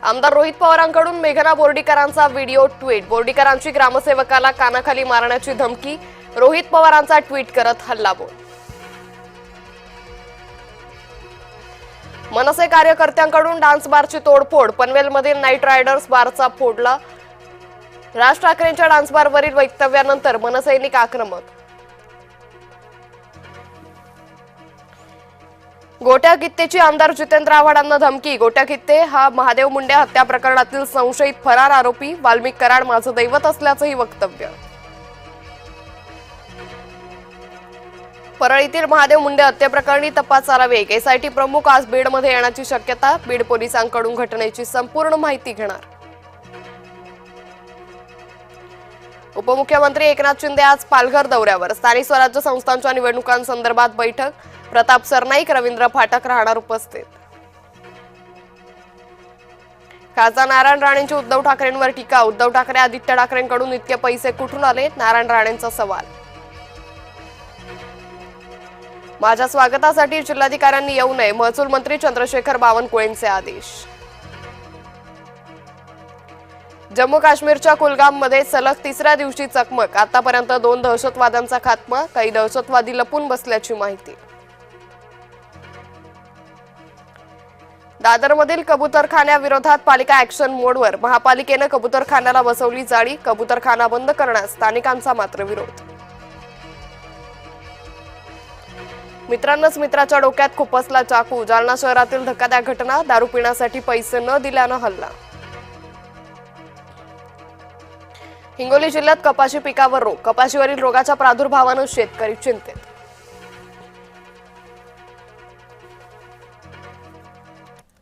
आमदार रोहित पवारांकडून मेघना बोर्डीकरांचा video tweet. बोर्डीकरांची ग्रामसेवकाला कानाखाली मारण्याची धमकी। रोहित पवारांचा ट्विट करत हल्लाबोल। मनसे कार्यकर्त्यांकडून डान्स बारची तोडफोड। पनवेलमधील नाईट रायडर्स बारचा फोडला। राज ठाकरेंच्या डान्स बारवरील वक्तव्यानंतर मनसैनिक आक्रमक। गोट्या कित्तेची आमदार जितेंद्र आव्हाडांना धमकी। गोट्या कित्ते हा महादेव मुंडे हत्या प्रकरणातील संशयित फरार आरोपी। वाल्मिक कराड माझं दैवत असल्याचंही वक्तव्य। परळीतील महादेव मुंडे हत्येप्रकरणी तपासाला वेग। एसआयटी प्रमुख आज बीडमध्ये येण्याची शक्यता। बीड पोलिसांकडून घटनेची संपूर्ण माहिती घेणार। उपमुख्यमंत्री एकनाथ शिंदे आज पालघर दौऱ्यावर। स्थानिक स्वराज्य संस्थांच्या निवडणुकांसंदर्भात बैठक। प्रताप सरनाईक, रवींद्र फाटक राहणार उपस्थित। खासदार नारायण राणेंची उद्धव ठाकरेंवर टीका। उद्धव ठाकरे आदित्य ठाकरेंकडून इतके पैसे कुठून आले? नारायण राणेंचा सवाल। माझ्या स्वागतासाठी जिल्हाधिकाऱ्यांनी येऊ नये। महसूल मंत्री चंद्रशेखर बावनकुळेंचे आदेश। जम्मू काश्मीरच्या कुलगाममध्ये सलग तिसऱ्या दिवशी चकमक। आतापर्यंत 2 दहशतवाद्यांचा खात्मा। काही दहशतवादी लपून बसल्याची माहिती। दादरमधील कबूतरखान्याविरोधात पालिका ॲक्शन मोडवर। महापालिकेनं कबूतरखान्याला बसवली जाळी। कबूतरखाना बंद करण्यास स्थानिकांचा मात्र विरोध। मित्रांनाच मित्राच्या डोक्यात खुपसला चाकू। जालना शहरातील धक्कादायक घटना। दारू पिण्यासाठी पैसे न दिल्यानं हल्ला। हिंगोली जिल्ह्यात कपाशी पिकावर रोग। कपाशीवरील रोगाच्या प्रादुर्भावानं शेतकरी चिंतेत।